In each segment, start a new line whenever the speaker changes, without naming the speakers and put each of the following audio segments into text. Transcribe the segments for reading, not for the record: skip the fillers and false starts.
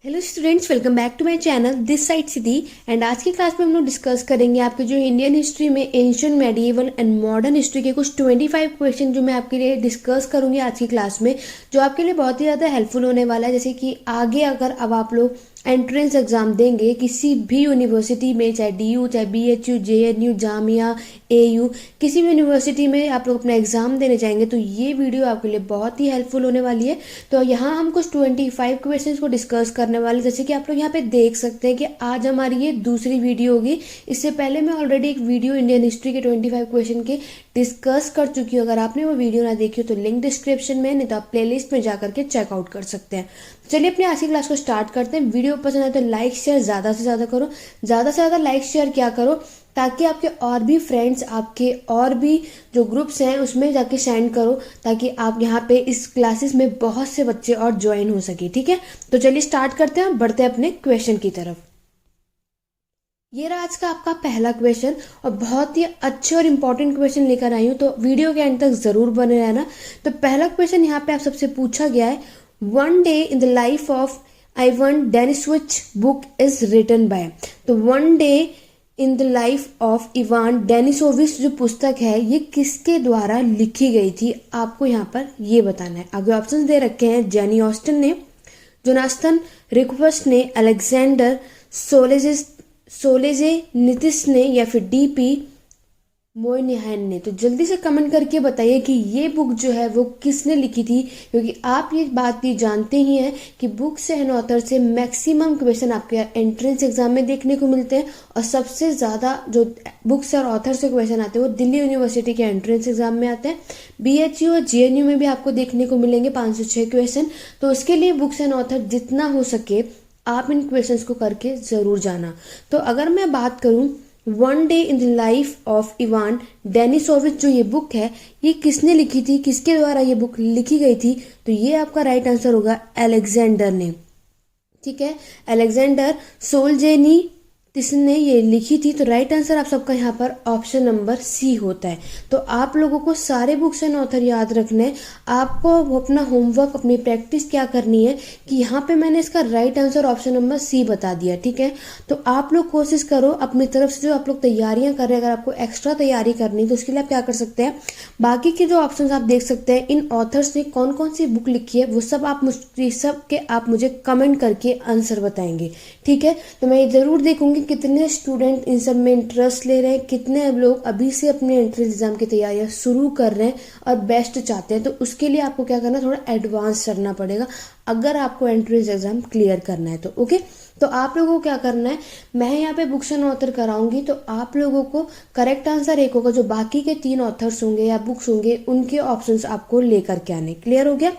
Hello students, welcome back to my channel this side Siddhi. And आज की class में हम लोग डिस्कस करेंगे आपके जो इंडियन हिस्ट्री में ancient medieval and modern history के कुछ 25 क्वेश्चन जो मैं आपके लिए डिस्कस करूंगी आज की क्लास में, जो आपके लिए बहुत ही ज़्यादा हेल्पफुल होने वाला है। जैसे कि आगे अगर अब आप लोग एंट्रेंस एग्जाम देंगे किसी भी यूनिवर्सिटी में, चाहे डीयू, चाहे बीएचयू, जेएनयू, जामिया, एयू, किसी भी यूनिवर्सिटी में आप लोग अपना एग्जाम देने जाएंगे तो ये वीडियो आपके लिए बहुत ही हेल्पफुल होने वाली है। तो यहाँ हम कुछ 25 क्वेश्चंस को डिस्कस करने वाले, जैसे कि आप लोग यहाँ पे देख सकते हैं कि आज हमारी ये दूसरी वीडियो होगी। इससे पहले मैं ऑलरेडी एक वीडियो इंडियन हिस्ट्री के 25 क्वेश्चन के डिस्कस कर चुकी हूँ। अगर आपने वो वीडियो ना देखी हो तो लिंक डिस्क्रिप्शन में, नहीं तो आप प्लेलिस्ट में जाकर के चेकआउट कर सकते हैं। चलिए अपनी आज की क्लास को स्टार्ट करते हैं। वीडियो पसंद आए तो लाइक शेयर ज़्यादा से ज़्यादा करो, ज़्यादा से ज़्यादा लाइक शेयर क्या करो ताकि आपके और भी फ्रेंड्स, आपके और भी जो ग्रुप्स हैं उसमें जाके सेंड करो, ताकि आप यहाँ पे इस क्लासेस में बहुत से बच्चे और ज्वाइन हो सके। ठीक है, तो चलिए स्टार्ट करते हैं, बढ़ते हैं अपने क्वेश्चन की तरफ। ये रहा आज का आपका पहला क्वेश्चन और बहुत ही अच्छे और इम्पोर्टेंट क्वेश्चन लेकर आई हूँ, तो वीडियो के एंड तक जरूर बने रहना। तो पहला क्वेश्चन यहाँ पे आप सबसे पूछा गया है, one day in the life of Ivan Denisovich book is written by. तो one day in the life of Ivan Denisovich जो पुस्तक है ये किसके द्वारा लिखी गई थी, आपको यहाँ पर ये बताना है। आगे ऑप्शन दे रखे हैं, जेनी ऑस्टन ने, जोनाथन रिक्वेस्ट ने, अलेक्जेंडर सोलेजे नितिस ने, या फिर डीपी मोयनिहान ने। तो जल्दी से कमेंट करके बताइए कि ये बुक जो है वो किसने लिखी थी, क्योंकि आप ये बात भी जानते ही हैं कि बुक से एंड ऑथर से मैक्सिमम क्वेश्चन आपके एंट्रेंस एग्जाम में देखने को मिलते हैं, और सबसे ज़्यादा जो बुक से और ऑथर से क्वेश्चन आते हैं वो दिल्ली यूनिवर्सिटी के एंट्रेंस एग्जाम में आते हैं। बीएचयू और जेएनयू में भी आपको देखने को मिलेंगे 5 से 6 क्वेश्चन। तो उसके लिए बुक्स एंड ऑथर जितना हो सके आप इन क्वेश्चंस को करके ज़रूर जाना। तो अगर मैं बात करूँ one day in the life of Ivan Denisovich, जो ये बुक है ये किसने लिखी थी, किसके द्वारा ये बुक लिखी गई थी, तो ये आपका राइट आंसर होगा अलेक्जेंडर ने। ठीक है, अलेक्जेंडर सोलजेनी जिसने ये लिखी थी। तो राइट आंसर आप सबका यहाँ पर ऑप्शन नंबर सी होता है। तो आप लोगों को सारे बुक्स एंड ऑथर याद रखने हैं। आपको अपना होमवर्क, अपनी प्रैक्टिस क्या करनी है कि यहाँ पे मैंने इसका right answer option number C बता दिया। ठीक है, तो आप लोग कोशिश करो अपनी तरफ से, जो आप लोग तैयारियां कर रहे हैं, अगर आपको एक्स्ट्रा तैयारी करनी है तो उसके लिए आप क्या कर सकते हैं, बाकी के जो ऑप्शन आप देख सकते हैं, इन ऑथर्स ने कौन कौन सी बुक लिखी है वो सब आप मुझे कमेंट करके आंसर बताएंगे। ठीक है, तो मैं ये जरूर देखूंगी कितने स्टूडेंट इन सब में इंटरेस्ट ले रहे हैं, कितने लोग अभी से अपने एंट्रेंस एग्जाम की तैयारियां शुरू कर रहे हैं और बेस्ट चाहते हैं। तो उसके लिए आपको क्या करना है, थोड़ा एडवांस करना पड़ेगा अगर आपको एंट्रेंस एग्जाम क्लियर करना है तो। ओके, तो आप लोगों को क्या करना है, मैं यहाँ पे बुक्स एंड ऑथर कराऊंगी, तो आप लोगों को करेक्ट आंसर एक होगा, जो बाकी के 3 ऑथर्स होंगे या बुक्स होंगे उनके ऑप्शंस आपको लेकर के आने। क्लियर हो गया?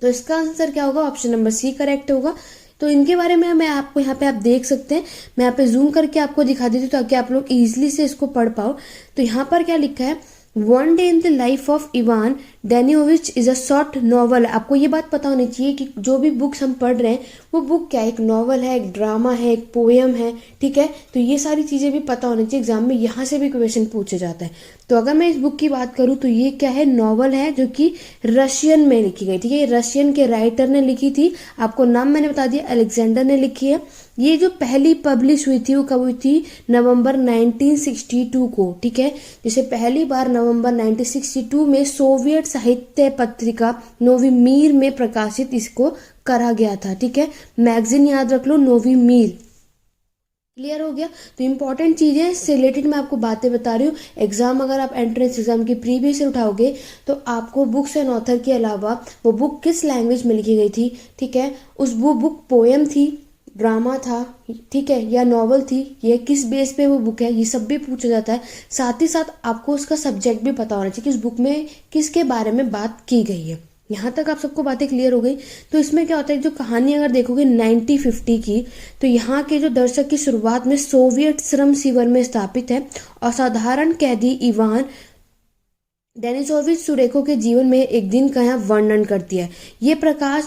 तो इसका आंसर क्या होगा, ऑप्शन नंबर सी करेक्ट होगा। तो इनके बारे में मैं आपको यहाँ पे आप देख सकते हैं, मैं यहाँ पे जूम करके आपको दिखा देती हूँ ताकि आप लोग इजीली से इसको पढ़ पाओ। तो यहाँ पर क्या लिखा है, one day in the life of Ivan Denisovich is a short novel. आपको ये बात पता होनी चाहिए कि जो भी बुक्स हम पढ़ रहे हैं वो बुक क्या है, एक नॉवल है, एक ड्रामा है, एक पोएम है। ठीक है, तो ये सारी चीजें भी पता होनी चाहिए, एग्जाम में यहाँ से भी क्वेश्चन पूछे जाता है। तो अगर मैं इस बुक की बात करूँ तो ये क्या है, नॉवल है जो कि रशियन में लिखी गई। ठीक है, ये रशियन के राइटर ने लिखी थी, आपको नाम मैंने बता दिया, अलेक्जेंडर ने लिखी है। ये जो पहली पब्लिश हुई थी वो कब हुई थी, नवंबर 1962 को। ठीक है, जिसे पहली बार नवंबर 1962 में सोवियत साहित्य पत्रिका नोवी मीर में प्रकाशित इसको करा गया था। ठीक है, मैगजीन याद रख लो, नोवी मीर। क्लियर हो गया? तो इंपॉर्टेंट चीजें इससे रिलेटेड मैं आपको बातें बता रही हूँ। एग्जाम अगर आप एंट्रेंस एग्जाम की प्रीवियस से उठाओगे तो आपको बुक्स एंड ऑथर के अलावा वो बुक किस लैंग्वेज में लिखी गई थी, ठीक है, उस वो बुक पोएम थी, ड्रामा था, ठीक है, या नॉवल थी, ये किस बेस पे वो बुक है, ये सब भी पूछा जाता है। साथ ही साथ आपको उसका सब्जेक्ट भी पता होना चाहिए कि उस बुक में किसके बारे में बात की गई है। यहाँ तक आप सबको बातें क्लियर हो गई? तो इसमें क्या होता है, जो कहानी अगर देखोगे 1950 की, तो यहाँ के जो दर्शक की शुरुआत में सोवियत श्रम शिविर में स्थापित है। असाधारण कैदी इवान डेनिसोविच सुरेखो के जीवन में एक दिन का यहाँ वर्णन करती है। ये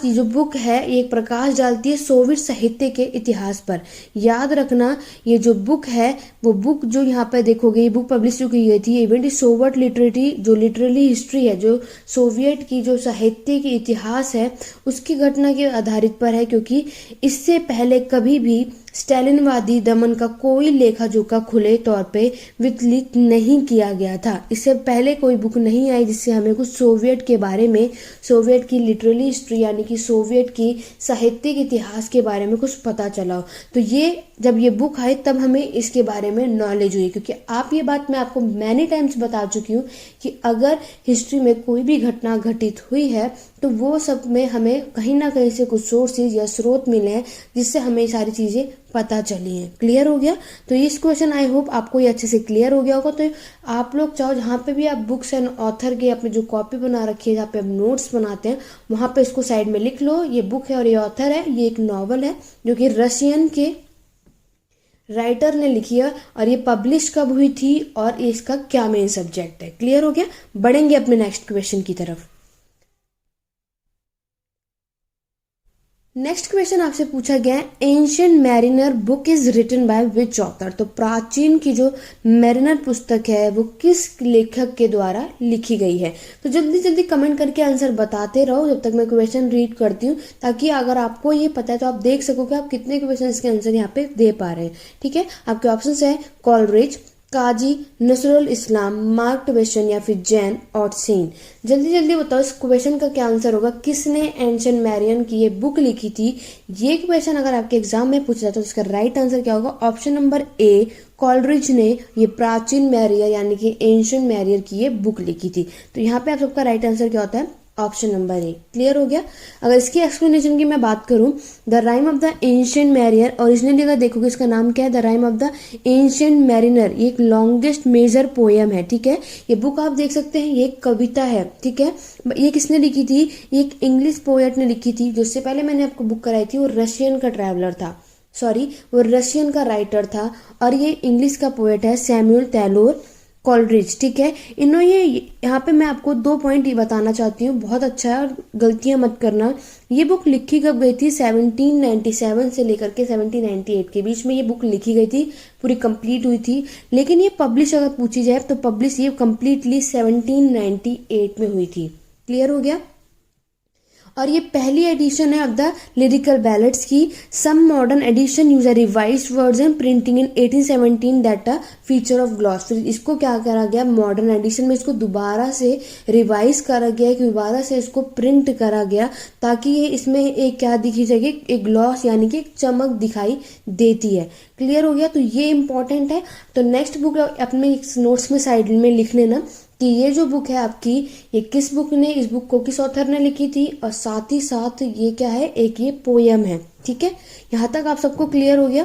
जो बुक है ये एक प्रकाश डालती है सोवियत साहित्य के इतिहास पर। याद रखना ये जो बुक है वो बुक जो यहाँ पे देखोगे ये बुक पब्लिश जो की गई थी इवेंट सोवियत लिटरेरी जो लिटरली हिस्ट्री है जो सोवियत की जो साहित्य की इतिहास है उसकी घटना के आधारित पर है, क्योंकि इससे पहले कभी भी स्टालिनवादी दमन का कोई लेखा जोखा खुले तौर पे विकलित नहीं किया गया था। इससे पहले कोई बुक नहीं आई जिससे हमें कुछ सोवियत के बारे में, सोवियत की लिटरली हिस्ट्री यानी कि सोवियत की साहित्यिक इतिहास के बारे में कुछ पता चला हो। तो ये जब ये बुक आई तब हमें इसके बारे में नॉलेज हुई, क्योंकि ये बात मैं आपको मैनी टाइम्स बता चुकी हूँ कि अगर हिस्ट्री में कोई भी घटना घटित हुई है तो वो सब में हमें कहीं ना कहीं से कुछ सोर्सेज या स्रोत मिले हैं जिससे हमें ये सारी चीज़ें पता चली हैं। क्लियर हो गया? तो इस क्वेश्चन आई होप आपको ये अच्छे से क्लियर हो गया होगा। तो आप लोग चाहो जहाँ पे भी आप बुक्स एंड ऑथर के अपने जो कॉपी बना रखी है जहाँ पे आप नोट्स बनाते हैं वहाँ पे इसको साइड में लिख लो। ये बुक है और ये ऑथर है, ये एक नॉवल है जो कि रशियन के राइटर ने लिखी है और ये पब्लिश कब हुई थी और इसका क्या मेन सब्जेक्ट है। क्लियर हो गया? बढ़ेंगे अपने नेक्स्ट क्वेश्चन की तरफ। नेक्स्ट क्वेश्चन आपसे पूछा गया है ancient mariner book is written by which author. तो प्राचीन की जो मैरिनर पुस्तक है वो किस लेखक के द्वारा लिखी गई है। तो जल्दी जल्दी कमेंट करके आंसर बताते रहो जब तक मैं क्वेश्चन रीड करती हूँ, ताकि अगर आपको ये पता है तो आप देख सको कि आप कितने क्वेश्चन के आंसर यहाँ पे दे पा रहे हैं। ठीक है, आपके ऑप्शन है कॉलरिज, काजी नसरुल इस्लाम, मार्क ट्वेशन या फिर जैन और सेन। जल्दी जल्दी बताओ इस क्वेश्चन का क्या आंसर होगा। किसने एंशिएंट मैरियन की ये बुक लिखी थी? ये क्वेश्चन अगर आपके एग्जाम में पूछा जाए तो इसका राइट आंसर क्या होगा? ऑप्शन नंबर ए, कॉलरिज ने ये प्राचीन मैरियर यानी कि एंशिएंट मैरियर की ये बुक लिखी थी। तो यहाँ पे आप सबका राइट आंसर क्या होता है? ऑप्शन नंबर ए। क्लियर हो गया? अगर इसकी एक्सप्लेनेशन की मैं बात करूं, the rhyme of the ancient merrier originally अगर देखोगे इसका नाम क्या है? The rhyme of the ancient mariner. ये एक लॉन्गेस्ट मेजर पोएम है। ठीक है, ये बुक आप देख सकते हैं, ये एक कविता है। ठीक है, ये किसने लिखी थी? ये एक इंग्लिश पोएट ने लिखी थी। जिससे पहले मैंने आपको बुक कराई थी वो रशियन का ट्रैवलर था, सॉरी वो रशियन का राइटर था और ये इंग्लिश का पोएट है सैमुअल टैलोर कॉलरिज। ठीक है, ये यहाँ पे मैं आपको 2 पॉइंट ये बताना चाहती हूँ, बहुत अच्छा है और गलतियां मत करना। ये बुक लिखी कब गई थी? 1797 से लेकर के 1798 के बीच में ये बुक लिखी गई थी, पूरी कंप्लीट हुई थी। लेकिन ये पब्लिश अगर पूछी जाए तो पब्लिश ये कंप्लीटली 1798 में हुई थी। क्लियर हो गया? और ये पहली एडिशन है ऑफ द लिरिकल बैलेट्स की। Some modern edition use a revised version printing in 1817 that a feature of gloss. फिर इसको क्या करा गया? मॉडर्न एडिशन में इसको दोबारा से रिवाइज करा गया, दोबारा से इसको प्रिंट करा गया ताकि ये इसमें एक क्या दिखी जाएगी? एक ग्लॉस यानी कि एक चमक दिखाई देती है। क्लियर हो गया? तो ये इंपॉर्टेंट है। तो नेक्स्ट बुक अपने नोट्स में साइड में लिख लेना कि ये जो बुक है आपकी ये किस बुक ने, इस बुक को किस ऑथर ने लिखी थी और साथ ही साथ ये क्या है? एक ये पोयम है। ठीक है, यहाँ तक आप सबको क्लियर हो गया?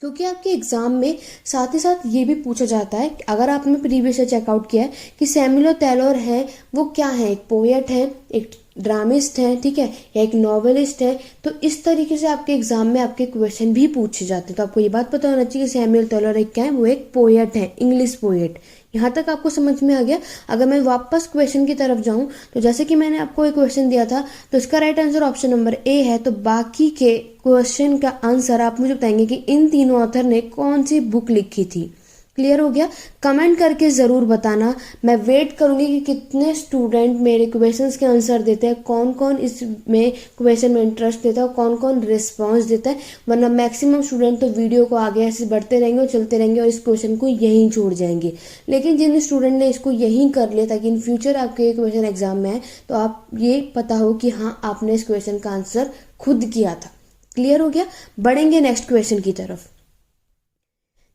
क्योंकि आपके एग्जाम में साथ ही साथ ये भी पूछा जाता है अगर आपने प्रीवियस चेकआउट किया है कि सैमुअल टैलोर है वो क्या है? एक पोएट है, एक ड्रामिस्ट है, ठीक है, या एक नॉवेलिस्ट है। तो इस तरीके से आपके एग्जाम में आपके क्वेश्चन भी पूछे जाते हैं। तो आपको ये बात पता होना चाहिए कि सैमुअल टैलोर एक क्या है? वो एक पोएट है, इंग्लिश पोएट। यहाँ तक आपको समझ में आ गया? अगर मैं वापस क्वेश्चन की तरफ जाऊं तो जैसे कि मैंने आपको एक क्वेश्चन दिया था तो इसका राइट आंसर ऑप्शन नंबर ए है। तो बाकी के क्वेश्चन का आंसर आप मुझे बताएंगे कि इन तीनों ऑथर ने कौन सी बुक लिखी थी। क्लियर हो गया? कमेंट करके ज़रूर बताना। मैं वेट करूंगी कि कितने स्टूडेंट मेरे क्वेश्चंस के आंसर देते हैं, कौन कौन इसमें क्वेश्चन में इंटरेस्ट देता है और कौन कौन रिस्पॉन्स देता है। वरना मैक्सिमम स्टूडेंट तो वीडियो को आगे ऐसे बढ़ते रहेंगे और चलते रहेंगे और इस क्वेश्चन को यहीं छोड़ जाएंगे। लेकिन जिन स्टूडेंट ने इसको यहीं कर लिया ताकि इन फ्यूचर आपके क्वेश्चन एग्जाम में आए तो आप ये पता हो कि हाँ आपने इस क्वेश्चन का आंसर खुद किया था। क्लियर हो गया? बढ़ेंगे नेक्स्ट क्वेश्चन की तरफ।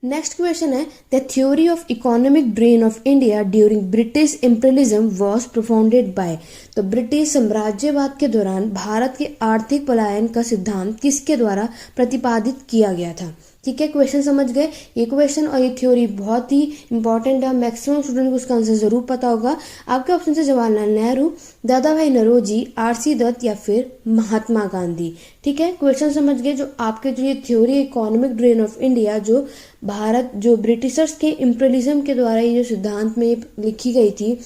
नेक्स्ट क्वेश्चन है the theory of economic drain of India during British imperialism was profounded by. तो ब्रिटिश साम्राज्यवाद के दौरान भारत के आर्थिक पलायन का सिद्धांत किसके द्वारा प्रतिपादित किया गया था? ठीक है, क्वेश्चन समझ गए। ये क्वेश्चन और ये थ्योरी बहुत ही इंपॉर्टेंट है, मैक्सिमम स्टूडेंट को उसका आंसर जरूर पता होगा। आपके ऑप्शन से जवाहरलाल नेहरू, दादा भाई नौरोजी, आरसी दत्त या फिर महात्मा गांधी। ठीक है, क्वेश्चन समझ गए। जो आपके जो ये theory economic drain of India, जो भारत जो ब्रिटिशर्स के इम्पीरियलिज्म के द्वारा ये जो सिद्धांत में लिखी गई थी,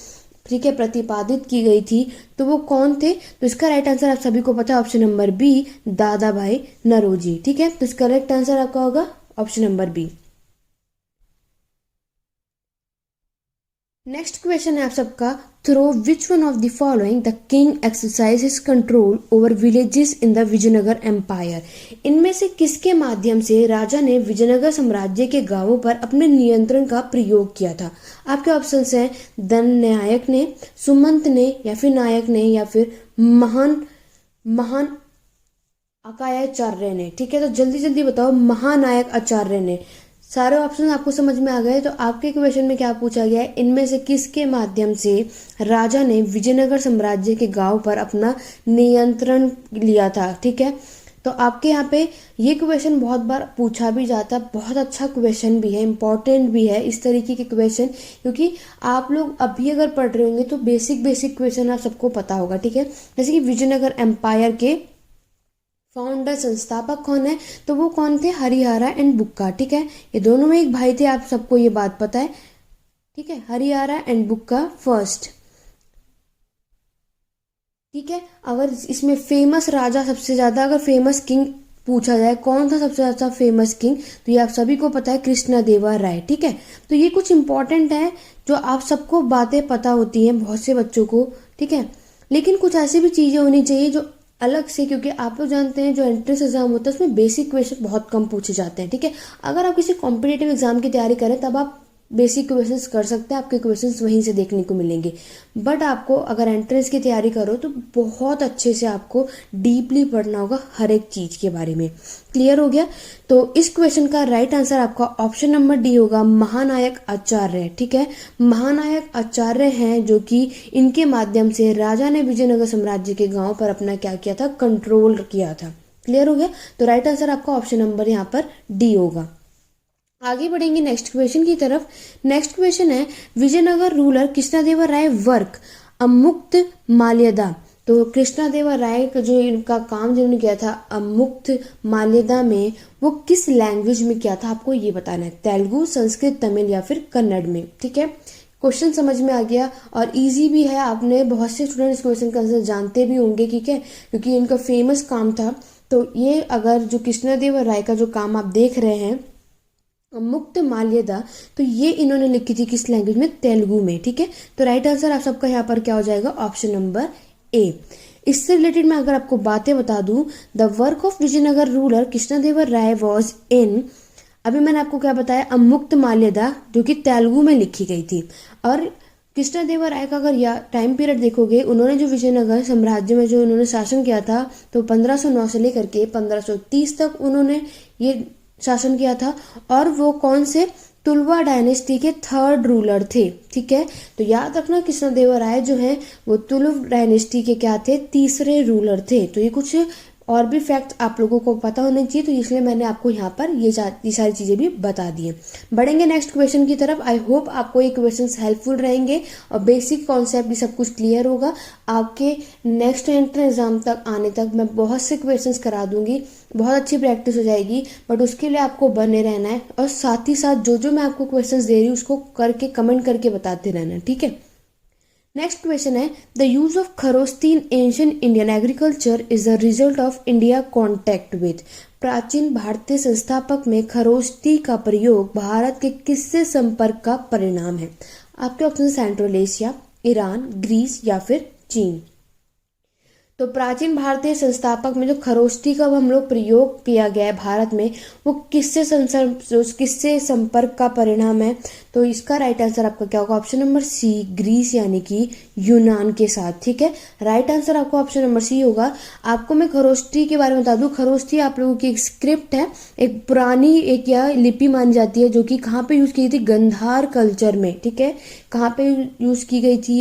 ठीक है, प्रतिपादित की गई थी, तो वो कौन थे? तो इसका राइट आंसर आप सभी को पता है, ऑप्शन नंबर बी, दादा भाई नौरोजी। ठीक है, तो इसका करेक्ट आंसर आपका होगा option number B. Next question है आप सबका, through which one of the following the king exercise control over villages in the Vijayanagar empire. इनमें से किसके माध्यम से राजा ने विजयनगर साम्राज्य के गांवों पर अपने नियंत्रण का प्रयोग किया था? आपके ऑप्शंस हैं दन नायक ने, सुमंत ने, या फिर नायक ने, या फिर महान महान अकायाचार्य ने। ठीक है, तो जल्दी जल्दी बताओ, महानायक आचार्य ने। सारे ऑप्शन आपको समझ में आ गए। तो आपके क्वेश्चन में क्या पूछा गया है, इनमें से किसके माध्यम से राजा ने विजयनगर साम्राज्य के गांव पर अपना नियंत्रण लिया था? ठीक है, तो आपके यहाँ पे ये क्वेश्चन बहुत बार पूछा भी जाता है, बहुत अच्छा क्वेश्चन भी है, इंपॉर्टेंट भी है इस तरीके के क्वेश्चन, क्योंकि आप लोग अभी अगर पढ़ रहे होंगे तो बेसिक बेसिक क्वेश्चन आप सबको पता होगा। ठीक है, जैसे कि विजयनगर एम्पायर के फाउंडर संस्थापक कौन है? तो वो कौन थे? हरिहरा एंड बुक्का। ठीक है, ये दोनों में एक भाई थे, आप सबको ये बात पता है। ठीक है, हरिहरा एंड बुक्का फर्स्ट। ठीक है, अगर इसमें फेमस राजा सबसे ज्यादा, अगर फेमस किंग पूछा जाए कौन था सबसे ज्यादा फेमस किंग, तो ये आप सभी को पता है, कृष्णदेवराय राय। ठीक है, तो ये कुछ इंपॉर्टेंट है जो आप सबको बातें पता होती हैं, बहुत से बच्चों को। ठीक है, लेकिन कुछ ऐसी भी चीजें होनी चाहिए जो अलग से, क्योंकि आप लोग जानते हैं जो एंट्रेंस एग्जाम होता है उसमें बेसिक क्वेश्चन बहुत कम पूछे जाते हैं। ठीक है, अगर आप किसी कॉम्पिटेटिव एग्जाम की तैयारी करें तब आप बेसिक क्वेश्चंस कर सकते हैं, आपके क्वेश्चंस वहीं से देखने को मिलेंगे। बट आपको अगर एंट्रेंस की तैयारी करो तो बहुत अच्छे से आपको डीपली पढ़ना होगा हर एक चीज के बारे में। क्लियर हो गया? तो इस क्वेश्चन का राइट आंसर आपका ऑप्शन नंबर डी होगा, महानायक आचार्य। ठीक है, महानायक आचार्य हैं जो कि इनके माध्यम से राजा ने विजयनगर साम्राज्य के गांव पर अपना क्या किया था? कंट्रोल किया था। क्लियर हो गया? तो राइट आंसर आपका ऑप्शन नंबर यहाँ पर डी होगा। आगे बढ़ेंगे नेक्स्ट क्वेश्चन की तरफ। नेक्स्ट क्वेश्चन है, विजयनगर रूलर कृष्णदेवराय वर्क अमुक्त माल्यदा। तो कृष्णदेवराय का जो इनका काम जिन्होंने किया था अमुक्त माल्यदा में, वो किस लैंग्वेज में किया था? आपको ये बताना है, तेलुगु, संस्कृत, तमिल या फिर कन्नड़ में। ठीक है, क्वेश्चन समझ में आ गया और इजी भी है। आपने बहुत से स्टूडेंट इस क्वेश्चन का आंसर जानते भी होंगे। ठीक है, क्योंकि इनका फेमस काम था। तो ये अगर जो कृष्णदेवराय का जो काम आप देख रहे हैं मुक्त माल्यदा, तो ये इन्होंने लिखी थी किस लैंग्वेज में? तेलुगु में। ठीक है, तो राइट आंसर आप सबका यहाँ पर क्या हो जाएगा? Option number A. इससे रिलेटेड मैं अगर आपको बातें बता दूं, the work of Vijayanagar ruler Krishnadevaraya was in, अभी मैंने आपको क्या बताया, अमुक्त माल्यदा, जो कि तेलुगु में लिखी गई थी। और कृष्णदेवराय का अगर या टाइम पीरियड देखोगे, उन्होंने जो विजयनगर साम्राज्य में जो उन्होंने शासन किया था, तो 1509 से लेकर के 1530 तक उन्होंने ये शासन किया था। और वो कौन से? तुलवा डायनेस्टी के थर्ड रूलर थे। ठीक है, तो याद रखना कृष्णदेवराय जो है वो तुलुव डायनेस्टी के क्या थे? तीसरे रूलर थे। तो ये कुछ और भी फैक्ट आप लोगों को पता होने चाहिए, तो इसलिए मैंने आपको यहाँ पर ये सारी चीजें भी बता दी हैं। बढ़ेंगे नेक्स्ट क्वेश्चन की तरफ। आई होप आपको ये क्वेश्चंस हेल्पफुल रहेंगे और बेसिक कॉन्सेप्ट भी सब कुछ क्लियर होगा। आपके नेक्स्ट एंट्रेंस एग्जाम तक आने तक मैं बहुत से क्वेश्चंस करा दूंगी, बहुत अच्छी प्रैक्टिस हो जाएगी। बट उसके लिए आपको बने रहना है और साथ ही साथ जो मैं आपको क्वेश्चंस दे रही हूँ उसको करके कमेंट करके बताते रहना है। ठीक है, नेक्स्ट क्वेश्चन है, the use of Kharoshthi in ancient Indian agriculture is the result of India contact with. प्राचीन भारतीय संस्थापक में खरोस्ती का प्रयोग भारत के किससे संपर्क का परिणाम है? आपके option Central Asia, Iran, Greece या फिर चीन। तो प्राचीन भारतीय संस्थापक में जो खरोष्टी का हम लोग प्रयोग किया गया है भारत में, वो किससे संपर्क का परिणाम है? तो इसका राइट आंसर आपका क्या होगा? ऑप्शन नंबर सी, ग्रीस यानी कि यूनान के साथ। ठीक है, राइट आंसर आपका ऑप्शन नंबर सी होगा। आपको मैं खरोष्टी के बारे में बता दूं, खरोष्टी आप लोगों की एक स्क्रिप्ट है, एक पुरानी एक या लिपि मानी जाती है, जो कि कहाँ पे यूज की थी? गंधार कल्चर में। ठीक है, कहाँ पे यूज की गई थी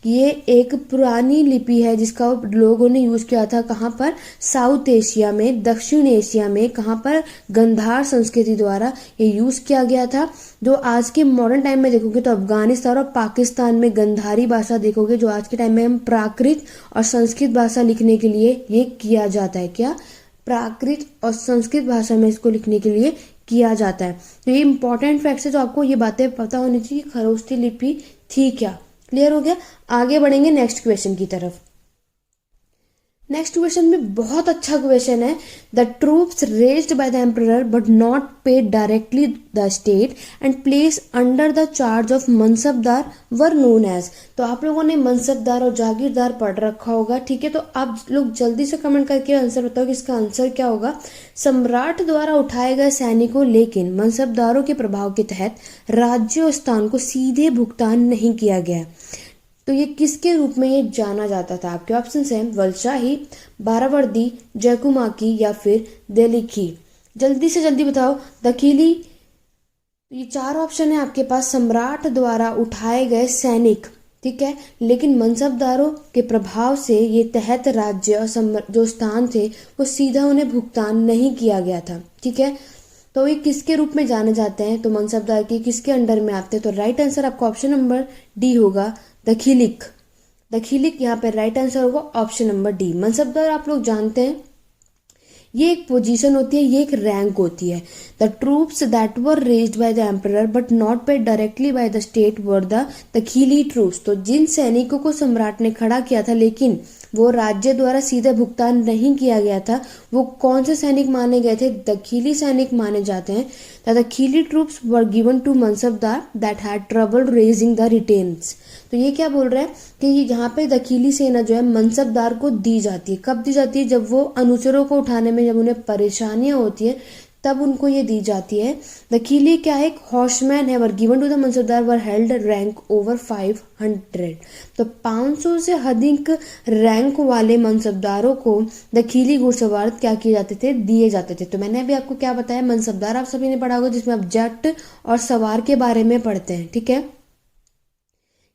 ये एक पुरानी लिपि है जिसका लोगों ने यूज किया था कहाँ पर, साउथ एशिया में, दक्षिण एशिया में, कहाँ पर, गंधार संस्कृति द्वारा ये यूज किया गया था। जो आज के मॉडर्न टाइम में देखोगे तो अफगानिस्तान और पाकिस्तान में गंधारी भाषा देखोगे, जो आज के टाइम में हम प्राकृत और संस्कृत भाषा लिखने के लिए ये किया जाता है। क्या? प्राकृत और संस्कृत भाषा में इसको लिखने के लिए किया जाता है। तो ये इंपॉर्टेंट फैक्ट्स है, तो आपको ये बातें पता होनी चाहिए। खरोष्ठी लिपि थी क्या? क्लियर हो गया? आगे बढ़ेंगे नेक्स्ट क्वेश्चन की तरफ। नेक्स्ट क्वेश्चन में बहुत अच्छा क्वेश्चन है। The troops raised by the emperor but not paid directly the state and place under the charge of mansabdar were known as. तो आप लोगों ने मनसबदार और जागीरदार पढ़ रखा होगा, ठीक है। तो आप लोग जल्दी से कमेंट करके आंसर बताओ कि इसका आंसर क्या होगा। सम्राट द्वारा उठाए गए सैनिकों लेकिन मनसबदारों के प्रभाव के तहत राज्य और स्थान को सीधे भुगतान नहीं किया गया। तो ये किसके रूप में ये जाना जाता था? आपके ऑप्शन हैं वलशाही, बारावर्दी, जयकुमाकी या फिर देलिखी। जल्दी से जल्दी बताओ। दखीली, ये चार ऑप्शन है आपके पास। सम्राट द्वारा उठाए गए सैनिक, ठीक है, लेकिन मनसबदारों के प्रभाव से ये तहत राज्य और जो स्थान थे वो सीधा उन्हें भुगतान नहीं किया गया था, ठीक है। तो ये किसके रूप में जाने जाते हैं? तो मनसबदार के किसके अंडर में आते हैं? तो राइट आंसर आपका ऑप्शन नंबर डी होगा, दखीलिक। दखीलिक यहाँ पे राइट आंसर होगा ऑप्शन नंबर डी। मनसबदार आप लोग जानते हैं ये एक पोजीशन होती है, ये एक रैंक होती है। The troops that were raised by the emperor but not paid directly by the state were the dakhili troops. तो जिन सैनिकों को सम्राट ने खड़ा किया था लेकिन वो राज्य द्वारा सीधे भुगतान नहीं किया गया था, वो कौन से सैनिक माने गए थे? दखीली सैनिक माने जाते हैं। The dakhili troops were given to mansabdar that had trouble raising the retinues. तो ये क्या बोल रहा है कि यहाँ पे दखीली सेना जो है मनसबदार को दी जाती है। कब दी जाती है? जब वो अनुचरों को उठाने में जब उन्हें परेशानियां होती है तब उनको ये दी जाती है। दखीली क्या है? एक हॉर्समैन है। Were given to the mansabdar were held rank over 500। तो 500 से अधिक रैंक वाले मनसबदारों को दखीली घुड़सवार क्या किए जाते थे? दिए जाते थे। तो मैंने अभी आपको क्या बताया, मनसबदार आप सभी ने पढ़ा होगा जिसमें आप जट और सवार के बारे में पढ़ते हैं, ठीक है।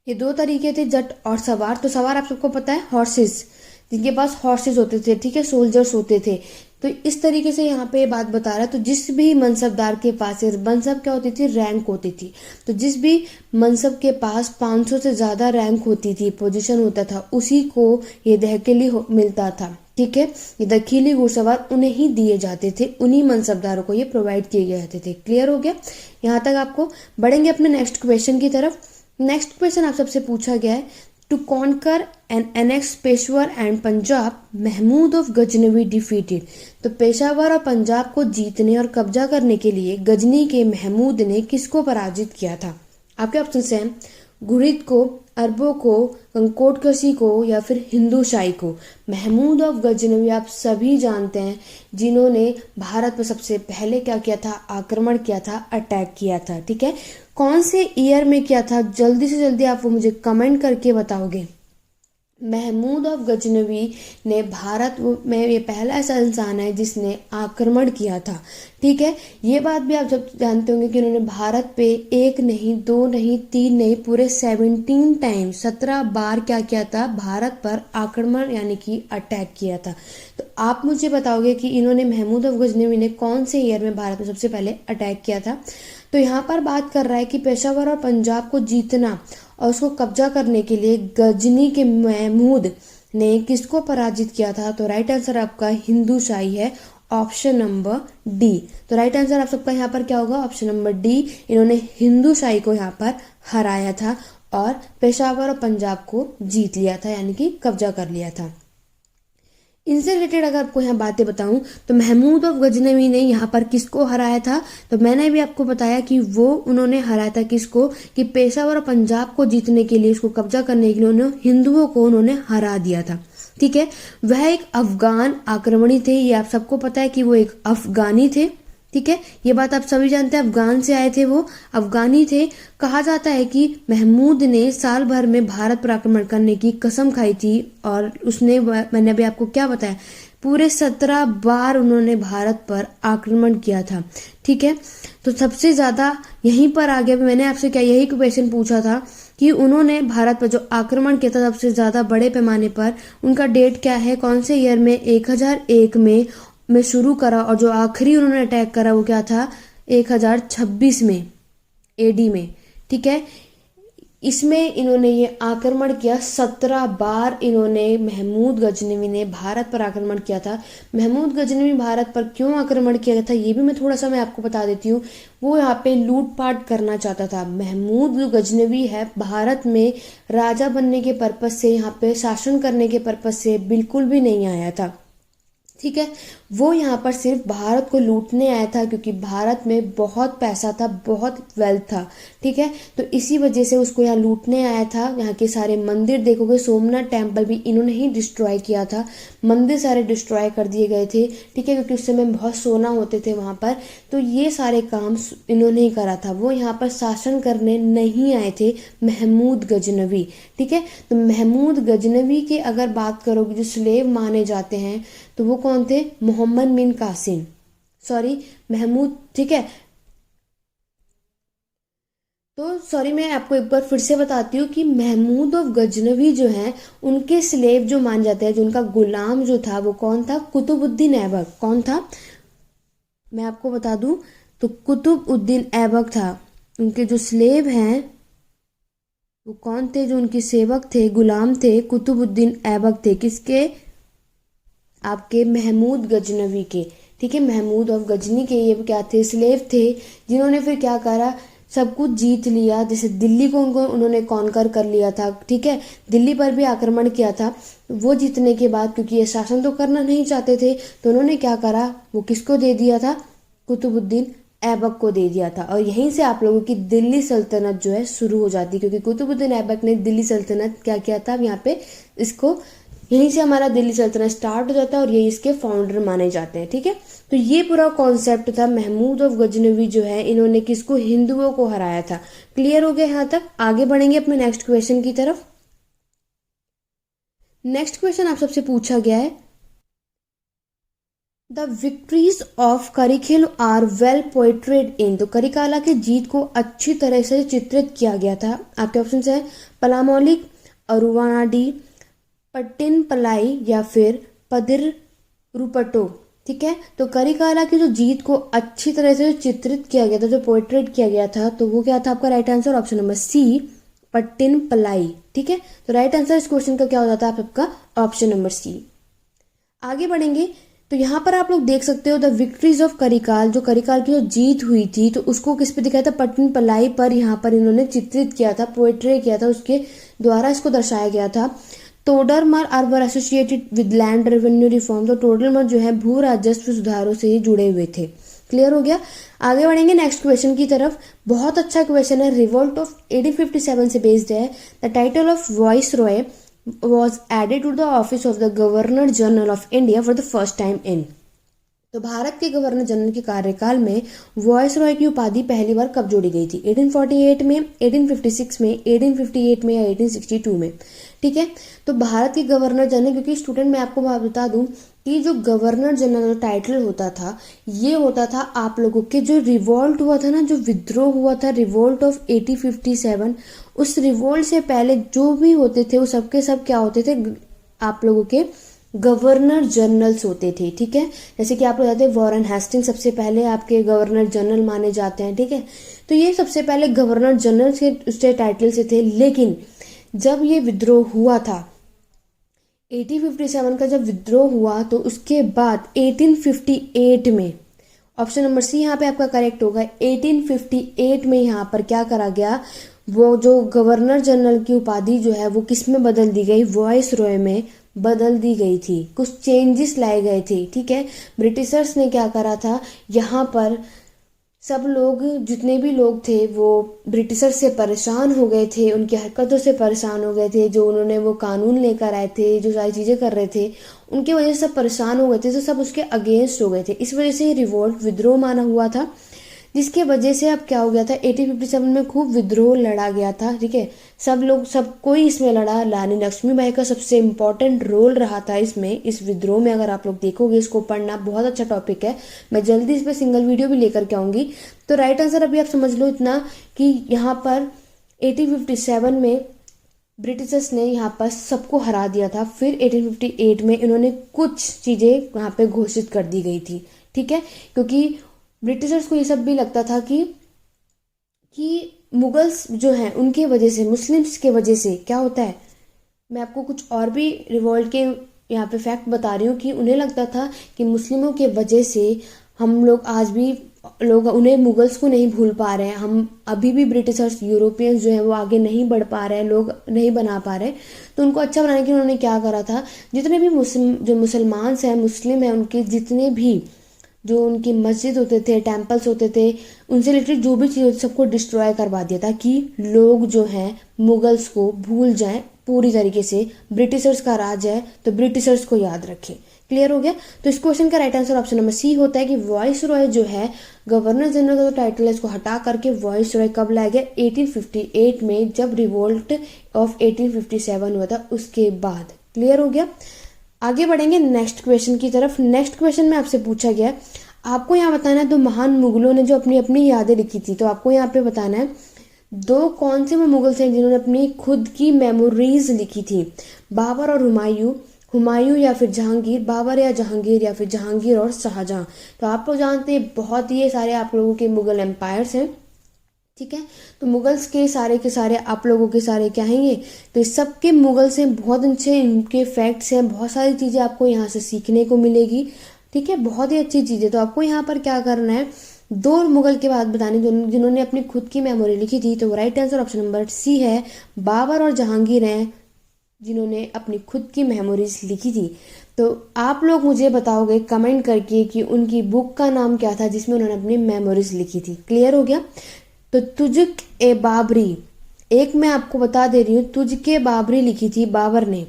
ये दो तरीके थे, जट और सवार। तो सवार आप सबको पता है हॉर्सेस, जिनके पास हॉर्सेस होते थे, ठीक है, सोल्जर्स होते थे। तो इस तरीके से यहाँ पे ये बात बता रहा है। तो जिस भी मनसबदार के पास मनसब क्या होती थी? रैंक होती थी। तो जिस भी मनसब के पास 500 से ज्यादा रैंक होती थी, पोजीशन होता था, उसी को ये दहकीली मिलता था, ठीक है। ये दखीली घुड़सवार उन्हें ही दिए जाते थे, उन्हीं मनसबदारों को ये प्रोवाइड किए जाते थे। क्लियर हो गया? यहाँ तक आपको। बढ़ेंगे अपने नेक्स्ट क्वेश्चन की तरफ। नेक्स्ट क्वेश्चन आप सबसे पूछा गया है, to conquer and annex Peshawar and Punjab, Mahmud of Ghaznavi defeated. तो पेशावर और पंजाब को जीतने और कब्जा करने के लिए गजनी के महमूद ने किसको पराजित किया था? आपके ऑप्शन हैं घुरिद को, अरबों को, कंकोटकसी को या फिर हिंदू शाही को। महमूद ऑफ गजनवी आप सभी जानते हैं, जिन्होंने भारत में सबसे पहले क्या किया था? आक्रमण किया था, अटैक किया था, ठीक है। कौन से ईयर में किया था? जल्दी से जल्दी आप वो मुझे कमेंट करके बताओगे। महमूद ऑफ गजनवी ने भारत में ये पहला ऐसा इंसान है जिसने आक्रमण किया था, ठीक है। ये बात भी आप सब जानते होंगे कि उन्होंने भारत पे एक नहीं, दो नहीं, तीन नहीं, पूरे 17 टाइम 17 बार क्या किया था? भारत पर आक्रमण यानी कि अटैक किया था। तो आप मुझे बताओगे कि इन्होंने महमूद ऑफ गजनवी ने कौन से ईयर में भारत में सबसे पहले अटैक किया था? तो यहाँ पर बात कर रहा है कि पेशावर और पंजाब को जीतना और उसको कब्जा करने के लिए गजनी के महमूद ने किसको पराजित किया था? तो राइट आंसर आपका हिंदू शाही है, ऑप्शन नंबर डी। तो राइट आंसर आप सबका यहाँ पर क्या होगा? Option number D. इन्होंने हिंदू शाही को यहाँ पर हराया था और पेशावर और पंजाब को जीत लिया था, यानी कि कब्जा कर लिया था। इनसे रिलेटेड अगर आपको यहाँ बातें बताऊं तो महमूद ऑफ गजनवी ने यहाँ पर किसको हराया था? तो मैंने भी आपको बताया कि वो उन्होंने हराया था किसको? कि पेशावर और पंजाब को जीतने के लिए, उसको कब्जा करने के लिए उन्होंने हिंदुओं को उन्होंने हरा दिया था, ठीक है। वह एक अफगान आक्रमणी थे, ये आप सबको पता है कि वो एक अफगानी थे, ठीक है। ये बात आप सभी जानते हैं, अफगान से आए थे, वो अफगानी थे। कहा जाता है कि महमूद ने साल भर में भारत पर आक्रमण करने की कसम खाई थी और उसने, मैंने अभी आपको क्या बताया, पूरे 17 बार उन्होंने भारत पर आक्रमण किया था, ठीक है। तो सबसे ज्यादा यहीं पर आ गया। मैंने आपसे क्या यही क्वेश्चन पूछा था कि उन्होंने भारत पर जो आक्रमण किया था सबसे ज़्यादा बड़े पैमाने पर, उनका डेट क्या है, कौन से ईयर में, 1001 में शुरू करा, और जो आखिरी उन्होंने अटैक करा वो क्या था, 1026 में एडी में। ठीक है, इसमें इन्होंने ये आक्रमण किया 17 बार। इन्होंने महमूद गजनवी ने भारत पर आक्रमण किया था। महमूद गजनवी भारत पर क्यों आक्रमण किया था ये भी मैं आपको बता देती हूँ। वो यहाँ पे लूटपाट करना चाहता था। महमूद जो गजनवी है भारत में राजा बनने के पर्पज से, यहाँ पे शासन करने के पर्पज से बिल्कुल भी नहीं आया था। ठीक है, वो यहाँ पर सिर्फ भारत को लूटने आया था, क्योंकि भारत में बहुत पैसा था, बहुत वेल्थ था। ठीक है, तो इसी वजह से उसको यहाँ लूटने आया था। यहाँ के सारे मंदिर देखोगे, सोमनाथ टेम्पल भी इन्होंने ही डिस्ट्रॉय किया था, मंदिर सारे डिस्ट्रॉय कर दिए गए थे। ठीक है, क्योंकि उस समय बहुत सोना होते थे वहाँ पर, तो ये सारे काम इन्होंने ही करा था। वो यहाँ पर शासन करने नहीं आए थे महमूद गजनवी। ठीक है, तो महमूद गजनवी की अगर बात करोगे जो स्लेव माने जाते हैं तो वो कौन थे, मोहम्मद बिन कासिम, सॉरी महमूद। ठीक है, तो सॉरी मैं आपको एक बार फिर से बताती हूँ कि महमूद ऑफ गजनवी जो हैं उनके स्लेव जो मान जाते हैं, जो उनका गुलाम जो था वो कौन था, कुतुबुद्दीन ऐबक। कौन था, मैं आपको बता दूं तो कुतुबुद्दीन ऐबक था। उनके जो स्लेव हैं वो कौन थे, जो उनके सेवक थे, गुलाम थे, कुतुबुद्दीन ऐबक थे। किसके, आपके महमूद गजनवी के। ठीक है, महमूद ऑफ गजनी के ये क्या थे, स्लेव थे, जिन्होंने फिर क्या करा, सब कुछ जीत लिया। जैसे दिल्ली को उन्होंने कॉन्कर कर लिया था। ठीक है, दिल्ली पर भी आक्रमण किया था। वो जीतने के बाद, क्योंकि ये शासन तो करना नहीं चाहते थे, तो उन्होंने क्या करा, वो किसको दे दिया था, कुतुबुद्दीन ऐबक को दे दिया था। और यहीं से आप लोगों की दिल्ली सल्तनत जो है शुरू हो जाती, क्योंकि कुतुबुद्दीन ऐबक ने दिल्ली सल्तनत क्या किया था, यहाँ पे इसको, यहीं से हमारा दिल्ली सल्तनत स्टार्ट हो जाता है और ये इसके फाउंडर माने जाते हैं। ठीक है, तो ये पूरा कॉन्सेप्ट था। महमूद ऑफ गजनवी जो है इन्होंने किसको, हिंदुओं को हराया था। क्लियर हो गया यहाँ तक। आगे बढ़ेंगे अपने नेक्स्ट क्वेश्चन की तरफ। नेक्स्ट क्वेश्चन आप सबसे पूछा गया है, the victories of Karikala are well portrayed in. तो करिकाला की जीत को अच्छी तरह से चित्रित किया गया था। आपके ऑप्शन है पलामौलिक, अरुवानाडी, पट्टिनपलाई या फिर पदिरुपट्टो। ठीक है, तो करिकाला की जो जीत को अच्छी तरह से चित्रित किया गया था, जो पोर्ट्रेट किया गया था, तो वो क्या था आपका right answer, option number C, Pattinappalai. ठीक है, तो राइट आंसर इस क्वेश्चन का क्या हो जाता है आप सबका, ऑप्शन नंबर सी। आगे बढ़ेंगे तो यहाँ पर आप लोग देख सकते हो द विक्ट्रीज ऑफ करिकाल। जो करिकाल की जो जीत हुई थी तो उसको किस पे दिखाया था, पट्टिनपलाई पर यहाँ पर इन्होंने चित्रित किया था, पोर्ट्रे किया था, उसके द्वारा इसको दर्शाया गया था। Todarmal are were associated with land revenue reform. तो तोडरमल जो है भू राजस्व सुधारों से ही जुड़े हुए थे। क्लियर हो गया। आगे बढ़ेंगे नेक्स्ट क्वेश्चन की तरफ। बहुत अच्छा क्वेश्चन है, रिवोल्ट ऑफ 1857 से बेस्ड है। The title of voice Roy was added to the office of the Governor General of India for the first time in। तो भारत के गवर्नर जनरल के कार्यकाल में वॉइस रॉय की उपाधि पहली बार कब जोड़ी गई थी, 1848 में, 1856 में, 1858 में या 1862 में। ठीक है, तो भारत के गवर्नर जनरल, क्योंकि स्टूडेंट मैं आपको बता दूं कि जो गवर्नर जनरल टाइटल होता था ये होता था आप लोगों के, जो रिवोल्ट हुआ था ना, जो विद्रोह हुआ था, रिवोल्ट ऑफ 1857, उस रिवोल्ट से पहले जो भी होते थे वो सबके सब क्या होते थे, आप लोगों के गवर्नर जनरल्स होते थे। ठीक है, जैसे कि आप लोग जानते हैं वॉरेन हेस्टिंग्स सबसे पहले आपके गवर्नर जनरल माने जाते हैं। ठीक है, तो ये सबसे पहले गवर्नर जनरल के उसके टाइटल से थे। लेकिन जब ये विद्रोह हुआ था 1857 का, जब विद्रोह हुआ तो उसके बाद 1858 में, ऑप्शन नंबर सी यहाँ पे आपका करेक्ट होगा, 1858 में यहाँ पर क्या करा गया, वो जो गवर्नर जनरल की उपाधि जो है वो किस में बदल दी गई, वॉइस रॉय में बदल दी गई थी। कुछ चेंजेस लाए गए थे। ठीक है, ब्रिटिशर्स ने क्या करा था, यहाँ पर सब लोग, जितने भी लोग थे वो ब्रिटिशर से परेशान हो गए थे, उनकी हरकतों से परेशान हो गए थे, जो उन्होंने वो कानून लेकर आए थे, जो सारी चीज़ें कर रहे थे, उनकी वजह से सब परेशान हो गए थे, तो सब उसके अगेंस्ट हो गए थे। इस वजह से रिवोल्ट, विद्रोह माना हुआ था, जिसके वजह से अब क्या हो गया था, 1857 में खूब विद्रोह लड़ा गया था। ठीक है, सब लोग, सब कोई इसमें लड़ा। रानी लक्ष्मीबाई का सबसे इम्पोर्टेंट रोल रहा था इसमें, इस विद्रोह में। अगर आप लोग देखोगे, इसको पढ़ना बहुत अच्छा टॉपिक है, मैं जल्दी इस पर सिंगल वीडियो भी लेकर के आऊंगी। तो राइट आंसर अभी आप समझ लो इतना कि यहाँ पर 1857 में ब्रिटिशर्स ने यहाँ पर सबको हरा दिया था। फिर 1858 में इन्होंने कुछ चीज़ें यहाँ पे घोषित कर दी गई थी, ठीक है, क्योंकि ब्रिटिशर्स को ये सब भी लगता था कि मुगल्स जो हैं उनके वजह से, मुस्लिम्स के वजह से क्या होता है, मैं आपको कुछ और भी रिवॉल्ट के यहाँ पे फैक्ट बता रही हूँ कि उन्हें लगता था कि मुस्लिमों के वजह से हम लोग आज भी लोग उन्हें, मुगल्स को नहीं भूल पा रहे हैं, हम अभी भी ब्रिटिशर्स, यूरोपियंस जो हैं वो आगे नहीं बढ़ पा रहे हैं, लोग नहीं बना पा रहे। तो उनको अच्छा बनाने के लिए उन्होंने क्या करा था, जितने भी मुसलमान हैं, मुस्लिम हैं, उनके जितने भी जो उनकी मस्जिद होते थे, टेम्पल्स होते थे, उनसे रिलेटेड जो भी चीज़ होती सबको डिस्ट्रॉय करवा दिया था कि लोग जो हैं मुगल्स को भूल जाएं पूरी तरीके से। ब्रिटिशर्स का राज है तो ब्रिटिशर्स को याद रखें। क्लियर हो गया। तो इस क्वेश्चन का right answer option number C होता है कि वॉइस रॉय जो है, गवर्नर जनरल का जो टाइटल है इसको हटा करके वॉइस रॉय कब लाया गया, 1858 में, जब रिवोल्ट ऑफ 1857 हुआ था उसके बाद। क्लियर हो गया। आगे बढ़ेंगे नेक्स्ट क्वेश्चन की तरफ। नेक्स्ट क्वेश्चन में आपसे पूछा गया, आपको यहाँ बताना है दो महान मुगलों ने जो अपनी अपनी यादें लिखी थी। तो आपको यहाँ पे बताना है दो कौन से वो मुगल्स हैं जिन्होंने अपनी खुद की मेमोरीज लिखी थी, बाबर और हुमायूं, हुमायूं या फिर जहांगीर, बाबर या जहांगीर, या फिर जहांगीर और शाहजहां। तो आप लोग जानते हैं बहुत ही सारे आप लोगों के मुगल एम्पायर्स हैं, ठीक है। तो मुगल्स के सारे आप लोगों के सारे क्या हैं ये, तो इस सब के मुगल्स हैं, बहुत अच्छे इनके फैक्ट्स हैं, बहुत सारी चीज़ें आपको यहाँ से सीखने को मिलेगी, ठीक है, बहुत ही अच्छी चीज़ें। तो आपको यहाँ पर क्या करना है, दो मुगल के बाद बताने जिन्होंने अपनी खुद की मेमोरी लिखी थी। तो right answer option number C है, बाबर और जहांगीर हैं जिन्होंने अपनी खुद की मेमोरीज लिखी थी। तो आप लोग मुझे बताओगे कमेंट करके कि उनकी बुक का नाम क्या था जिसमें उन्होंने अपनी मेमोरीज लिखी थी। क्लियर हो गया। तो तुझक ए बाबरी, एक मैं आपको बता दे रही हूँ, तुझके बाबरी लिखी थी बाबर ने,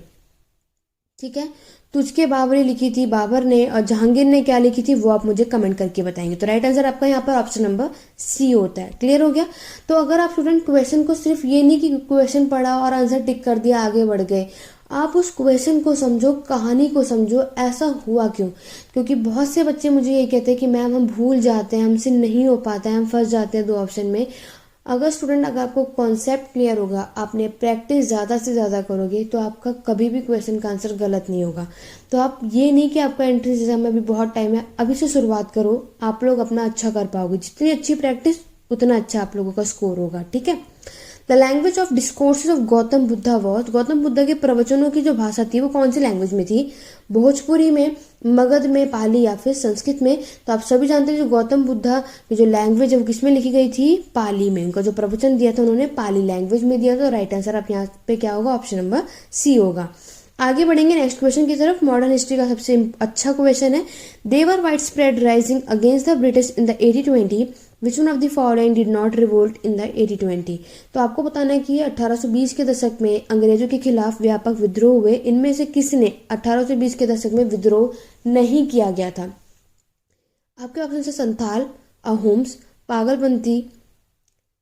ठीक है, तुझके बाबरी लिखी थी बाबर ने, और जहांगीर ने क्या लिखी थी वो आप मुझे कमेंट करके बताएंगे। तो राइट आंसर आपका यहाँ पर ऑप्शन नंबर सी होता है। क्लियर हो गया। तो अगर आप स्टूडेंट क्वेश्चन को सिर्फ ये नहीं कि क्वेश्चन पढ़ा और आंसर टिक कर दिया आगे बढ़ गए, आप उस क्वेश्चन को समझो, कहानी को समझो, ऐसा हुआ क्यों। क्योंकि बहुत से बच्चे मुझे ये कहते हैं कि मैम हम भूल जाते हैं, हमसे नहीं हो पाता है, हम फंस जाते हैं दो ऑप्शन में। अगर आपको कॉन्सेप्ट क्लियर होगा, आपने प्रैक्टिस ज़्यादा से ज़्यादा करोगे, तो आपका कभी भी क्वेश्चन का आंसर गलत नहीं होगा। तो आप ये नहीं कि आपका एंट्रेंस एग्जाम में अभी बहुत टाइम है, अभी से शुरुआत करो, आप लोग अपना अच्छा कर पाओगे। जितनी अच्छी प्रैक्टिस उतना अच्छा आप लोगों का स्कोर होगा, ठीक है। The language of discourses of Gautam Buddha was, Gautam Buddha के प्रवचनों की जो भाषा थी वो कौन सी लैंग्वेज में थी, भोजपुरी में, मगध में, पाली या फिर संस्कृत में। तो आप सभी जानते हैं जो गौतम बुद्धा की जो लैंग्वेज है वो किसमें लिखी गई थी, पाली में। उनका जो प्रवचन दिया था उन्होंने पाली लैंग्वेज में दिया था। राइट आंसर आप यहाँ पे क्या होगा, ऑप्शन नंबर सी होगा। आगे बढ़ेंगे नेक्स्ट क्वेश्चन की तरफ। मॉडर्न हिस्ट्री का सबसे अच्छा क्वेश्चन है, there were widespread rising against the British in the 1820, which one of the following did not revolt in the 1820। तो आपको बताना है कि 1820 के दशक में अंग्रेजों के खिलाफ व्यापक विद्रोह हुए, इनमें से किसने 1820 के दशक में विद्रोह नहीं किया गया था। आपके ऑप्शन से संथाल, अहोम्स, पागलपंथी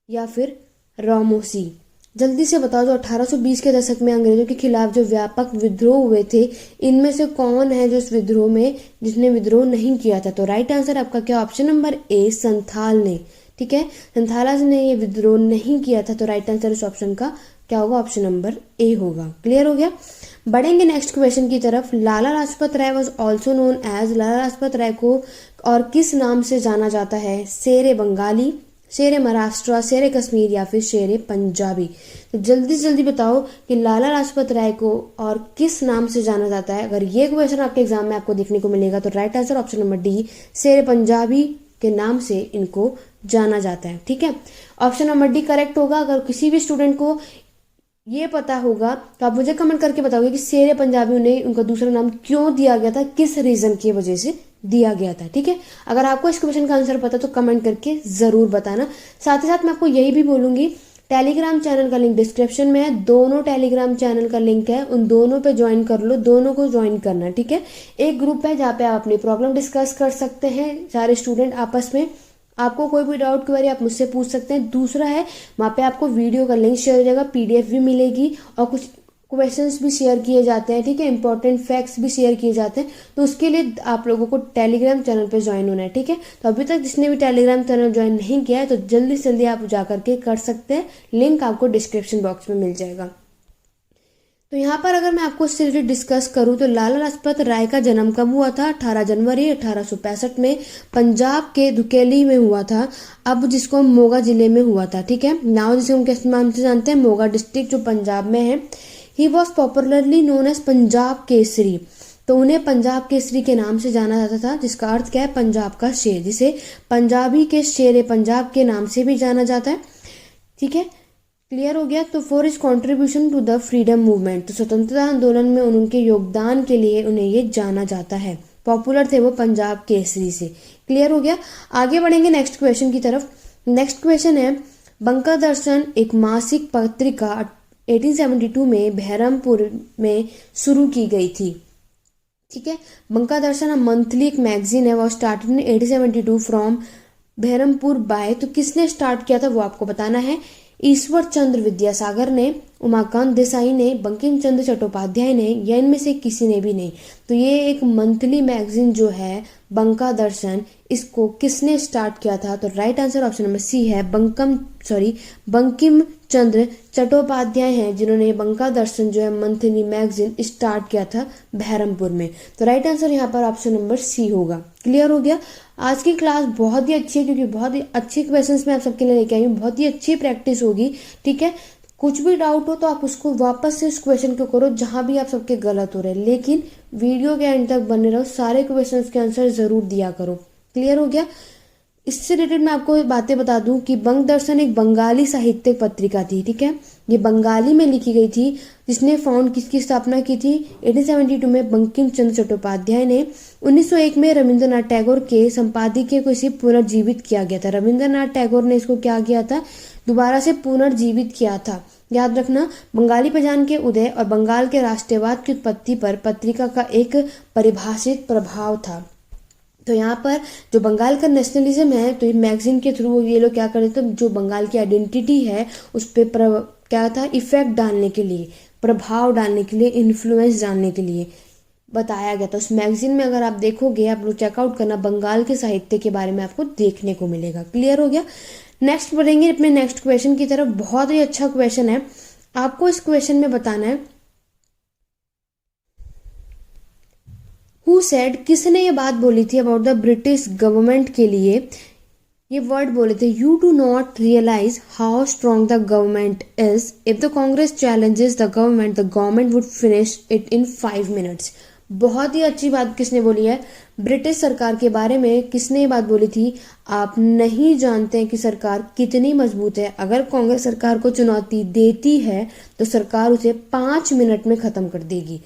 या फिर रामोसी। जल्दी से बताओ, जो 1820 के दशक में अंग्रेजों के खिलाफ जो व्यापक विद्रोह हुए थे, इनमें से कौन है जो इस विद्रोह में जिसने विद्रोह नहीं किया था। तो राइट आंसर आपका क्या, ऑप्शन नंबर ए, संथाल ने, ठीक है, संथाला ने ये विद्रोह नहीं किया था। तो राइट आंसर इस ऑप्शन का क्या होगा, ऑप्शन नंबर ए होगा। क्लियर हो गया। बढ़ेंगे नेक्स्ट क्वेश्चन की तरफ। Lala Lajpat Rai was also known as, Lala Lajpat Rai को और किस नाम से जाना जाता है, शेर बंगाली, शेर महाराष्ट्र, शेर कश्मीर या फिर शेर पंजाबी। तो जल्दी से जल्दी बताओ कि लाला लाजपत राय को और किस नाम से जाना जाता है। अगर ये क्वेश्चन आपके एग्जाम में आपको देखने को मिलेगा तो right answer option number D, शेर पंजाबी के नाम से इनको जाना जाता है, ठीक है। ऑप्शन नंबर डी करेक्ट होगा। अगर किसी भी स्टूडेंट को ये पता होगा तो आप मुझे कमेंट करके बताओगे कि शेर पंजाबी उन्हें उनका दूसरा नाम क्यों दिया गया था, किस रीजन की वजह से दिया गया था, ठीक है। अगर आपको इस क्वेश्चन का आंसर पता तो कमेंट करके जरूर बताना। साथ ही साथ मैं आपको यही भी बोलूंगी, टेलीग्राम चैनल का लिंक डिस्क्रिप्शन में है, दोनों टेलीग्राम चैनल का लिंक है, उन दोनों पे ज्वाइन कर लो, दोनों को ज्वाइन करना, ठीक है। एक ग्रुप है जहाँ पे आप अपनी प्रॉब्लम डिस्कस कर सकते हैं सारे स्टूडेंट आपस में, आपको कोई भी डाउट क्वेरी आप मुझसे पूछ सकते हैं। दूसरा है वहाँ पे आपको वीडियो का लिंक शेयर हो जाएगा, PDF भी मिलेगी और कुछ क्वेश्चंस भी शेयर किए जाते हैं, ठीक है, इंपॉर्टेंट फैक्ट्स भी शेयर किए जाते हैं। तो उसके लिए आप लोगों को टेलीग्राम चैनल पे ज्वाइन होना है, ठीक है। तो अभी तक जिसने भी टेलीग्राम चैनल ज्वाइन नहीं किया है तो जल्दी से जल्दी आप जा करके कर सकते हैं, लिंक आपको डिस्क्रिप्शन बॉक्स में मिल जाएगा। तो यहाँ पर अगर मैं आपको इससे रिलेटेड डिस्कस करूँ तो लाला लाजपत राय का जन्म कब हुआ था? 18 जनवरी 1865 में पंजाब के धुकेली में हुआ था, अब जिसको मोगा जिले में हुआ था, ठीक है। नाउ जिसे हम किस नाम से जानते हैं? मोगा डिस्ट्रिक्ट जो पंजाब में है। He was popularly known as Punjab Kesari, तो उन्हें पंजाब केसरी के नाम से जाना जाता था, जिसका अर्थ क्या है? पंजाब का शेर, जिसे पंजाबी के शेर पंजाब के नाम से भी जाना जाता है, ठीक है। क्लियर हो गया। तो for his contribution to the freedom movement, तो स्वतंत्रता आंदोलन में उनके योगदान के लिए उन्हें ये जाना जाता है। पॉपुलर थे वो पंजाब केसरी से। क्लियर हो गया। आगे बढ़ेंगे नेक्स्ट क्वेश्चन की तरफ। नेक्स्ट क्वेश्चन है, बंका दर्शन एक मासिक पत्रिका 1872 में बहरमपुर में शुरू की गई थी, ठीक है। बंका दर्शन मंथली एक मैगजीन है, वो started in 1872 from Berhampur by, तो किसने स्टार्ट किया था वो आपको बताना है। ईश्वर चंद्र विद्यासागर ने, उमाकांत देसाई ने, बंकिम चंद्र चट्टोपाध्याय ने, या इनमें से किसी ने भी नहीं। तो ये एक मंथली मैगजीन जो है बंका दर्शन, इसको किसने स्टार्ट किया था? तो right answer option number C है, बंकिम चंद्र चट्टोपाध्याय हैं जिन्होंने बंका दर्शन जो है मंथली मैगजीन स्टार्ट किया था बहरमपुर में। तो राइट आंसर यहाँ पर ऑप्शन नंबर सी होगा। क्लियर हो गया। आज की क्लास बहुत ही अच्छी है, क्योंकि बहुत ही अच्छे क्वेश्चंस मैं आप सबके लिए लेके आई हूँ, बहुत ही अच्छी प्रैक्टिस होगी, ठीक है। कुछ भी डाउट हो तो आप उसको वापस से उस क्वेश्चन को करो जहां भी आप सबके गलत हो रहे हैं, लेकिन वीडियो के एंड तक बने रहो, सारे क्वेश्चंस के आंसर जरूर दिया करो। क्लियर हो गया। इससे रिलेटेड मैं आपको बातें बता दूं कि बंक दर्शन एक बंगाली साहित्यिक पत्रिका थी, ठीक है। ये बंगाली में लिखी गई थी। जिसने फाउंड किसकी स्थापना की थी? 1872 में बंकिम चंद्र चट्टोपाध्याय ने। 1901 में रविंद्रनाथ टैगोर के संपादकीय को इसे पुनर्जीवित किया गया था। रविंद्रनाथ टैगोर ने इसको क्या किया था? दोबारा से पुनर्जीवित किया था। याद रखना, बंगाली पहचान के उदय और बंगाल के राष्ट्रवाद की उत्पत्ति पर पत्रिका का एक परिभाषित प्रभाव था। तो यहाँ पर जो बंगाल का नेशनलिज्म है, तो ये मैगजीन के थ्रू ये लोग क्या करते थे, जो बंगाल की आइडेंटिटी है उस पर क्या था, इफेक्ट डालने के लिए, प्रभाव डालने के लिए, इन्फ्लुएंस डालने के लिए बताया गया था। उस मैगजीन में अगर आप देखोगे, आप लोग चेकआउट करना, बंगाल के साहित्य के बारे में आपको देखने को मिलेगा। क्लियर हो गया। नेक्स्ट बढ़ेंगे अपने नेक्स्ट क्वेश्चन की तरफ। बहुत ही अच्छा क्वेश्चन है। आपको इस क्वेश्चन में बताना है, हु सेड, किसने ये बात बोली थी अबाउट द ब्रिटिश गवर्नमेंट के लिए, ये वर्ड बोले थे, you do not realise how strong the government is, if the Congress challenges the government would finish it in 5 minutes. बहुत ही अच्छी बात किसने बोली है? ब्रिटिश सरकार के बारे में किसने ये बात बोली थी? आप नहीं जानते हैं कि सरकार कितनी मजबूत है। अगर कांग्रेस सरकार को चुनौती देती है तो सरकार उसे 5 मिनट में खत्म कर देगी।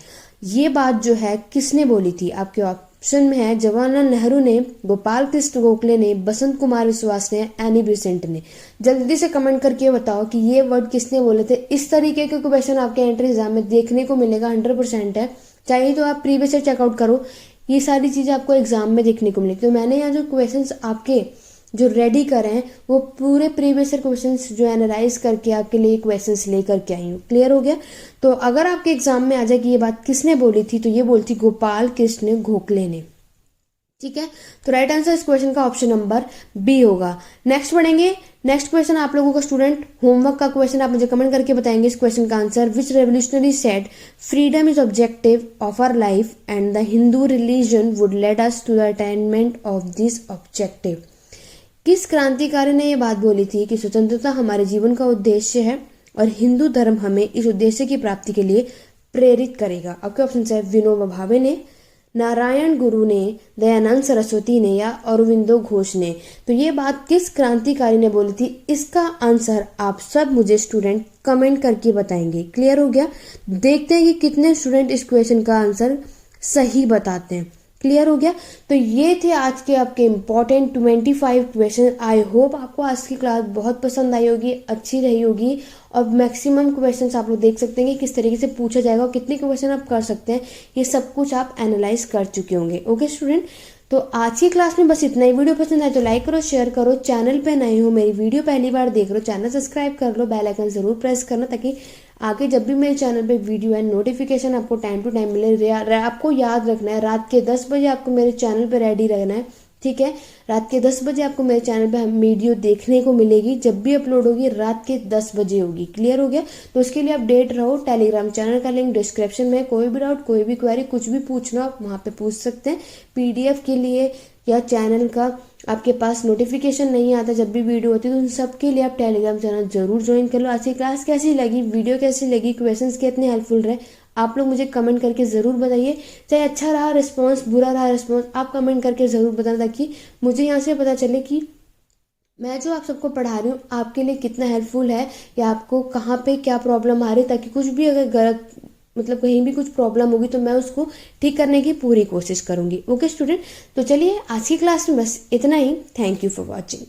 ये बात जो है किसने बोली थी? आपके ऑप्शन में है जवाहरलाल नेहरू ने, गोपाल कृष्ण गोखले ने, बसंत कुमार विश्वास ने, एनी बेसेंट ने। जल्दी से कमेंट करके बताओ कि ये वर्ड किसने बोले थे। इस तरीके के क्वेश्चन आपके एंट्री एग्जाम में देखने को मिलेगा, 100% है। चाहिए तो आप प्रीवियस ईयर चेकआउट करो, ये सारी चीजें आपको एग्जाम में देखने को मिलेगी। तो मैंने यहाँ जो क्वेश्चंस आपके जो रेडी करे हैं वो पूरे प्रीवियस ईयर क्वेश्चंस जो एनालाइज करके आपके लिए क्वेश्चंस लेकर के आई हूँ। क्लियर हो गया। तो अगर आपके एग्जाम में आ जाए कि ये बात किसने बोली थी, तो ये बोलती गोपाल कृष्ण गोखले ने, ठीक है। तो राइट आंसर इस क्वेश्चन का ऑप्शन नंबर बी होगा। नेक्स्ट बढ़ेंगे। नेक्स्ट क्वेश्चन आप लोगों का स्टूडेंट होमवर्क का क्वेश्चन, आप मुझे कमेंट करके बताएंगे इस क्वेश्चन का answer. Which revolutionary said freedom is objective of our life and the Hindu religion would led us to the attainment of this objective. किस क्रांतिकारी ने यह बात बोली थी कि स्वतंत्रता हमारे जीवन का उद्देश्य है और हिंदू धर्म हमें इस उद्देश्य की प्राप्ति के लिए प्रेरित करेगा? आपके ऑप्शन है विनोबा भावे ने, नारायण गुरु ने, दयानंद सरस्वती ने, या अरविंदो घोष ने। तो ये बात किस क्रांतिकारी ने बोली थी? इसका आंसर आप सब मुझे स्टूडेंट कमेंट करके बताएंगे। क्लियर हो गया। देखते हैं कि कितने स्टूडेंट इस क्वेश्चन का आंसर सही बताते हैं। क्लियर हो गया। तो ये थे आज के आपके इम्पोर्टेंट 25 क्वेश्चन। आई होप आपको आज की क्लास बहुत पसंद आई होगी, अच्छी रही होगी, और मैक्सिमम क्वेश्चंस आप लोग देख सकते हैं कि किस तरीके से पूछा जाएगा और कितने क्वेश्चन आप कर सकते हैं, ये सब कुछ आप एनालाइज कर चुके होंगे। ओके स्टूडेंट, तो आज की क्लास में बस इतना ही। वीडियो पसंद आए तो लाइक करो, शेयर करो। चैनल पे नए हो, मेरी वीडियो पहली बार देख रहे हो, चैनल सब्सक्राइब कर लो, बेल आइकन जरूर प्रेस करना ताकि आगे जब भी मेरे चैनल पे वीडियो है नोटिफिकेशन आपको टाइम टू टाइम मिले। आपको याद रखना है रात के 10 बजे आपको मेरे चैनल पे रेडी रहना है, ठीक है। रात के 10 बजे आपको मेरे चैनल पे वीडियो देखने को मिलेगी, जब भी अपलोड होगी रात के 10 बजे होगी। क्लियर हो गया? तो उसके लिए अपडेट रहो। टेलीग्राम चैनल का लिंक डिस्क्रिप्शन में है। कोई भी डाउट, कोई भी क्वेरी, कुछ भी पूछना आप वहाँ पे पूछ सकते हैं। पीडीएफ के लिए या चैनल का आपके पास नोटिफिकेशन नहीं आता जब भी वीडियो होती है, तो उन सब के लिए आप टेलीग्राम चैनल जरूर ज्वाइन कर लो। आज की क्लास कैसी लगी, वीडियो कैसी लगी, क्वेश्चंस कितने हेल्पफुल रहे, आप लोग मुझे कमेंट करके ज़रूर बताइए। चाहे अच्छा रहा रिस्पॉन्स, बुरा रहा रिस्पॉन्स, आप कमेंट करके ज़रूर बताना, ताकि मुझे यहाँ से पता चले कि मैं जो आप सबको पढ़ा रही हूँ आपके लिए कितना हेल्पफुल है, या आपको कहाँ पे क्या प्रॉब्लम आ रही है, ताकि कुछ भी अगर गलत मतलब कहीं भी कुछ प्रॉब्लम होगी तो मैं उसको ठीक करने की पूरी कोशिश करूँगी। ओके स्टूडेंट, तो चलिए आज की क्लास में बस इतना ही। Thank you for watching.